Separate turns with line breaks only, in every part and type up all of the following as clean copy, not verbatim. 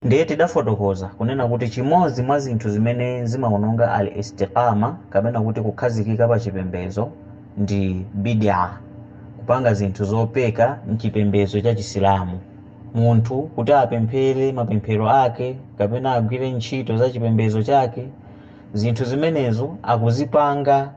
Ndiye tidafotokoza kunena kuti chimodzi mwa zinthu zimene zimaononga al-istiqama kapena kuti kukhazikika pa chipembedzo ndi bid'a, kupanga zinthu zopeka mchipembedzo cha Chisilamu. Munthu kuti apemphere mapemphero ake kapena agwire ntchito za chipembedzo chake, zinthu zimenezo akuzipanga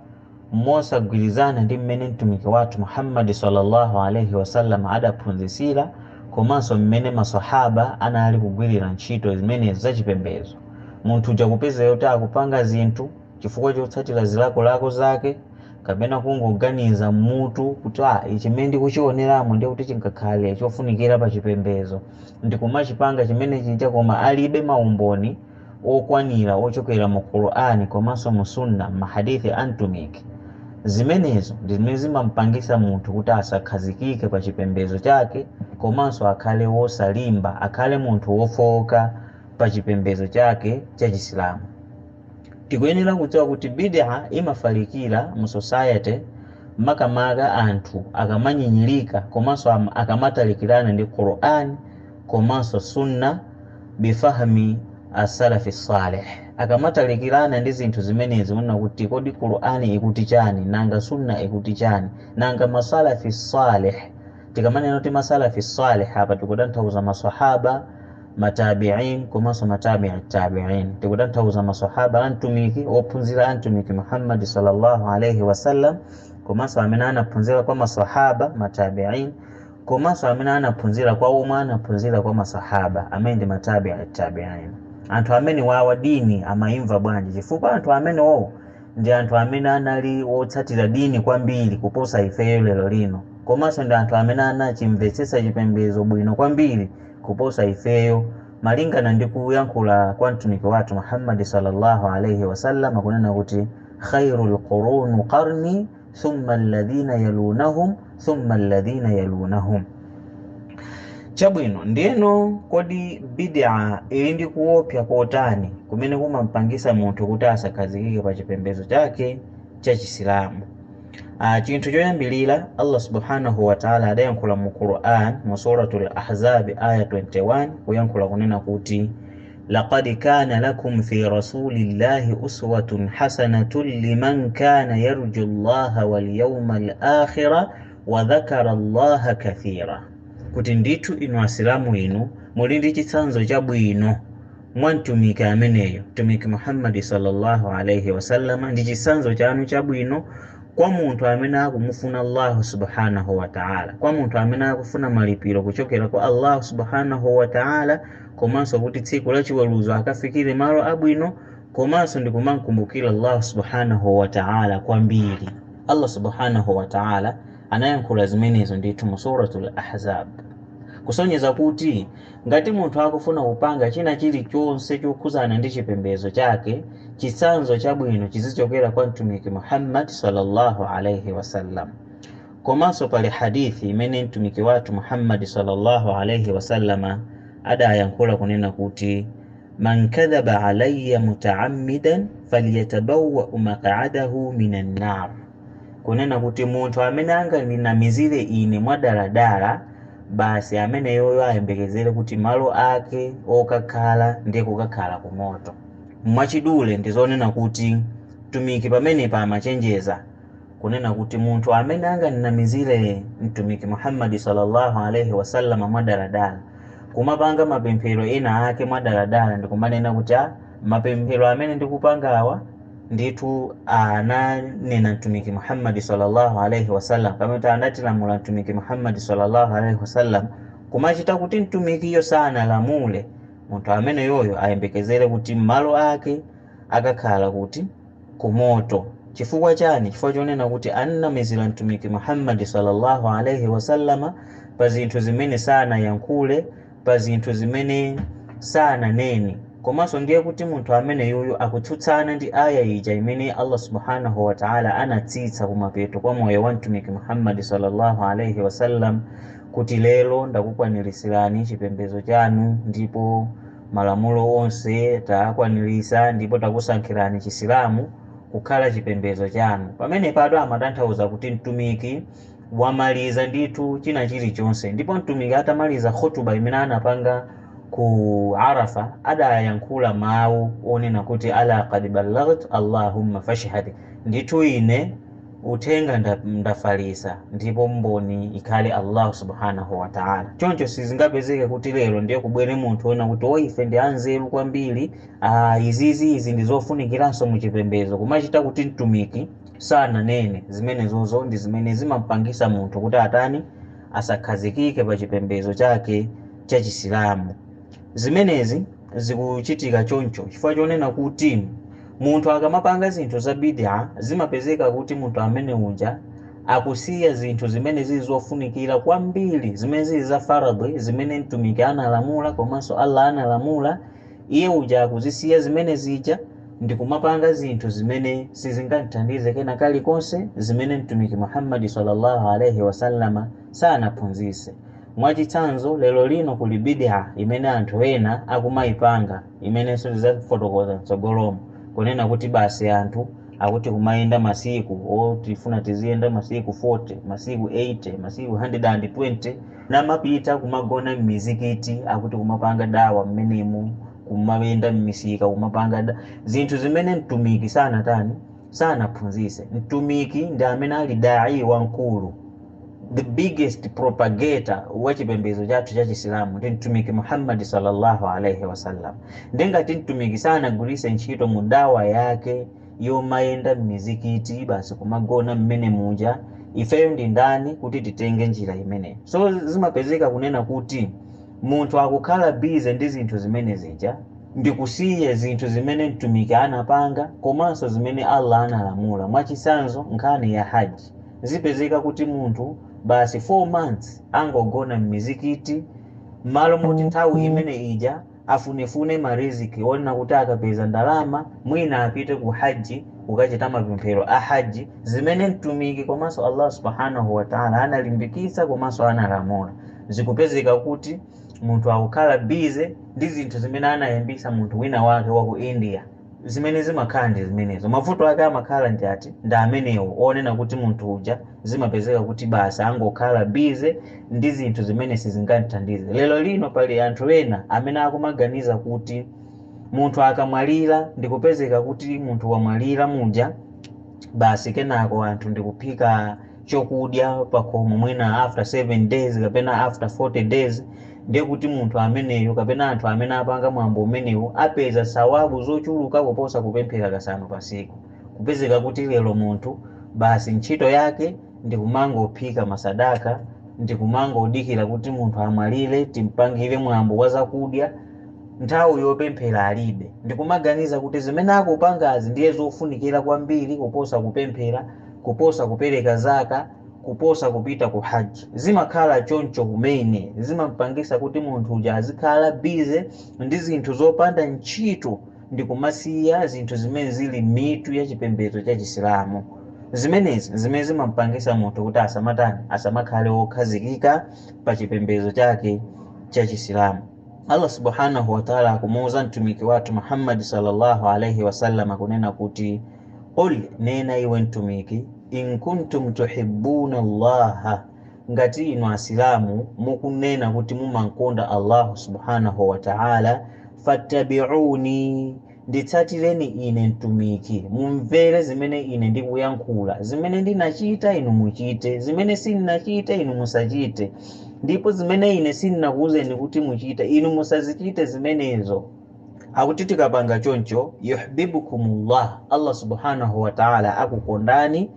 mosagwirizana ndi mmene mtumiki wathu Muhammad sallallahu alaihi wasallam adaphunzitsira, komanso mmene maswahaba anali kugwirira ntchito zimenezo za chipembedzo. Munthu uja kupeza kuti akupanga zinthu chifukwa chotsatira zilakolako zake, kapena kungoganiza mutu kuti chimene ndikuchioneramo ndiye kuti chingakhale chofunikira pa chipembedzo, ndikumachipanga chimene chinja, koma alibe maumboni okwanira ochokera mu Qur'ani komanso mu sunna mahadithi antumiki. Zimenezo ndi zimene zimampangisa munthu kuti asakhazikike pa chipembedzo chake, komanso akhale wosalimba, akhale munthu wofowoka pa chipembedzo chake cha Chisilamu. Tikuyenera kudziwa kuti bid'a imafalikira mu society makamaka anthu akamanyinyirika komanso akamatalikirana ndi Qur'an komanso sunna bifahmi as-salafi salih. Akamatalikirana ndi zinthu zimenezi muna kuti kodi Qur'ani ikuti chani, nanga sunna ikuti chani, nanga masalafi salih. Tikamanena kuti masalafi salih hapa tikutanthauza maswahaba, matabi'in komanso matabi'at tabi'in. Tikutanthauza maswahaba antumiki ophunzira antumiki Muhammad sallallahu alaihi wasallam, komanso amene anaphunzira kwa maswahaba matabi'in, komanso amene anaphunzira kwa omwe anaphunzira kwa maswahaba amene ndi matabi'at tabi'in. Anthu amene wawa dini amaimva bwanji, chifukwa anthu amene wo ndi anthu amene anali otsatira dini kwambiri kuposa ifeyo lero lino, komanso ndi anthu amene anachimvetsetsa chipembedzo bwino kwambiri kuposa ifeyo, malingana ndi kuyankhula kwa mtumiki wathu Muhammad sallallahu alaihi wasallam akunena kuti khairul quruni qarni thumma alladhina yalunahum thumma alladhina yalunahum. Chabwino, ndiyeno kodi bid'a ili ndi kuopsa kotani kumene kumampangisa munthu kuti asakhazikike pa chipembedzo chake cha Chisilamu? Chinthu choyambilira, Allah subhanahu wa ta'ala adayankhula mu Qur'an mu suratul Ahzab aya 21 kuyankhula kunena kuti laqad kana lakum fi rasulillahi uswatun hasanatun liman kana yarju Allaha wal yawmal akhira wa dhakara Allaha kathira. Kuti ndithu inu asilamu inu muli ndi chitsanzo chabwino mwa mtumiki ameneyo, mtumiki Muhammad sallallahu alaihi wasallam ndi chitsanzo chanu chabwino kwa munthu amene akumufuna Allah subhanahu wa ta'ala, kwa munthu amene akufuna malipiro kuchokera kwa Allah subhanahu wa ta'ala, komanso kuti tsiku la chiweruzo akafikire malo abwino, komanso ndi kumankumbukira Allah subhanahu wa ta'ala kwambiri. Allah subhanahu wa ta'ala anayankhula zimenezo ndithu mu suratul Ahzab, kusonyeza kuti ngati munthu akufuna kupanga china chilichonse chokhuzana ndi chipembedzo chake, chitsanzo chabwino chizichokera kwa mtumiki Muhammad sallallahu alaihi wasallam. Komanso pali hadithi imene mtumiki wathu Muhammad sallallahu alaihi wasallama adayankhula kunena kuti man kadhaba alayya mutaammidan falyatabawwa maq'adahu minan nar. Kunena kuti munthu amene anganinamizire ine mwadaladala, basi amene yoyo ayembekezere kuti malo ake okakhala ndiye kukakhala ku moto. Mwachidule ndizonena kuti mtumiki pamene pamachenjeza kunena kuti munthu amene anganinamizire mtumiki Muhammad sallallahu alaihi wasallam mwadaladala, kumapanga mapemphero ena ake mwadaladala, ndikumanena kuti mapemphero amene ndikupangawa ndithu ananena mtumiki Muhammad sallallahu alaihi wasallam, pamene anatilamula mtumiki Muhammad sallallahu alaihi wasallam, kumachita kuti mtumikiyo sana lamule munthu amene yoyo ayembekezere kuti malo ake akakhala kuti kumoto. Chifukwa chani? Chifukwa chonena kuti anamizira mtumiki Muhammad sallallahu alaihi wasallama pa zinthu zimene sana yankhule, pa zinthu zimene sana neni. Komanso ndiye kuti munthu amene yoyo akutsutsana ndi aya ija imene Allah subhanahu wa ta'ala anatsitsa kumapeto kwa moyo wa mtumiki Muhammad sallallahu alaihi wasallam, kuti lero ndakukwanirisirani chipembedzo chanu, ndipo malamulo onse taakwanirisa, ndipo takusankhirani Chisilamu kukhala chipembedzo chanu. Pamene pado amatanthauza kuti mtumiki wamaliza ndithu china chilichonse, ndipo mtumiki atamaliza khutuba imene anapanga ku Arafa adayankhula mawu onena kuti ala qad ballaght Allahumma fashhad, ndithu ine uthenga ndafalisa ndipo mboni ikhale Allah subhanahu wa ta'ala. Choncho sizingapezeke kuti lero ndiye kubwere munthu ona kuti ife ndi anzeru kwambiri, izi ndizofunikiranso muchipembedzo, kumachita kuti mtumiki sana nene zimenezozo ndi zimene zimampangisa munthu kuti atani asakhazikike pa chipembedzo chake cha Chisilamu. Zimenezi zikuchitika choncho chifukwa chonena kuti munthu akamapanga zinthu za bid'a zimapezeka kuti munthu amene uja akusiya zinthu zimene zizofunikira kwambiri, zimene zili za faradhi, zimene mtumiki analamula komanso Allah analamula, iye uja akuzisiya zimene zija ndi kumapanga zinthu zimene sizingathandize kena kalikonse, zimene mtumiki Muhammad sallallahu alaihi wasallama sanaphunzise. Mwachitsanzo lero lino kuli bid'a imene anthu ena akumayipanga, imene sizizafotokoza mtsogolomo, kunena kuti basi anthu akuti kumayenda masiku tifuna tiziyenda masiku 40, masiku 80, masiku 120, namapita kumagona m'mizikiti, akuti kumapanga dawa mmenemu, kumayenda m'misika kumapanga zinthu zimene mtumiki sanaphunzise. Mtumiki ndi amene ali dai wankulu, the biggest propagator wa chipembedzo chathu cha Chisilamu ndi mtumiki Muhammad sallallahu alaihi wasallam. Ndengati mtumiki sanagulise ntchito mu dawa yake yomayenda m'mizikiti basi kumagona mmene muja, ifeyo ndi ndani kuti titenge njira imene? So zimapezeka kunena kuti munthu akukhala bize ndi zinthu zimene zija ndi kusiya zinthu zimene mtumiki anapanga komanso zimene Allah analamula. Mwachitsanzo nkhani ya haji, zipezeka kuti munthu basi 4 months angogona m'mizikiti, malo moti nthawi imene ija afunefune mariziki, onena kuti akapeza ndalama mwina apite ku haji ukachita mapemphero a haji, zimene mtumiki komanso Allah subhanahu wa ta'ala analimbikitsa komanso analamula. Zikupezeka kuti munthu akukhala bize ndi zinthu zimene anayambisa munthu wina wake wa ku India, zimene zimakhala ndi zimenezo. Mavuto ake amakhala ndi ati ndi amenewo onena kuti munthu uja zimapezeka kuti basi angokhala bize ndi zinthu zimene sizingathandize. Lero lino pali anthu ena amene akumaganiza kuti munthu akamwalira ndikupezeka kuti munthu wamwalira muja basi kenako anthu ndikuphika chokudya pakhomo mwina after 7 days kapena after 40 days, ndiye kuti munthu ameneyo kapena anthu amene apanga mwambo umenewo apeza sawabu zochuluka kuposa kupemphera kasanu pasiku. Kupezeka kuti lero munthu basi ntchito yake ndi kumangophika masadaka, ndi kumangodikira kuti munthu amwalire timpangire mwambo wa zakudya, nthawi yopemphera alibe. Ndikumaganiza kuti zimene akupangazi ndiye zofunikira kwambiri kuposa kupemphera, kuposa kupereka zaka, kuposa kupita ku haji. Zimakhala choncho kumene zimampangisa kuti munthu uja azikhala bize ndi zinthu zopanda ntchito, ndi kumasiya zinthu zimene zili mitu ya chipembedzo cha Chisilamu. Zimenezi zimene zimampangisa munthu kuti asamakhale wokhazikika pa chipembedzo chake cha Chisilamu. Allah subhanahu wa ta'ala akumuuza mtumiki watu Muhammad sallallahu alaihi wasallam kunena kuti qul, nena iwe mtumiki, in kuntum tuhibbuna Allah, ngati inu asilamu mukunena kuti mumankonda Allah subhanahu wa ta'ala, fattabi'uni, nditsatireni ine mtumiki, mumvere zimene ine ndikuyankhula, zimene ndinachita inu muchite, zimene sindinachita inu musachite, ndipo zimene ine sindinakuuzeni kuti muchite inu musazichite zimenezo. Akuti tikapanga choncho yuhibbukumullah, Allah subhanahu wa ta'ala akukondani,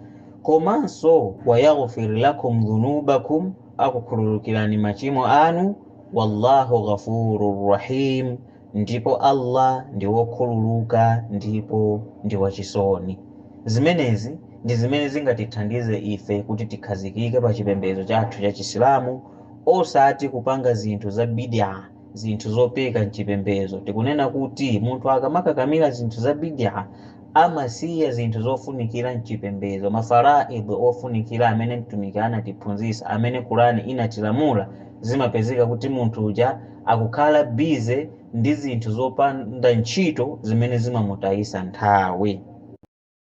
komanso wa yaghfir lakum dhunubakum, akukhululukirani machimo anu, wallahu ghafurur rahim, ndipo Allah ndi wokhululuka ndipo ndi wachisoni. Zimenezi ndi zimene zingatithandize ife kuti tikhazikike pa chipembedzo chathu cha Chisilamu, osati kupanga zinthu za bid'a, zinthu zopeka mchipembedzo. Tikunena kuti munthu akamakakamira zinthu za bid'a amasiya zinthu zofunikira mchipembedzo, mafaraidh ofunikira amene mtumiki anatiphunzisa, amene Qur'ani inatilamula, zimapezeka kuti munthu uja akukhala bize ndi zinthu zopanda ntchito zimene zimamutayisa nthawi.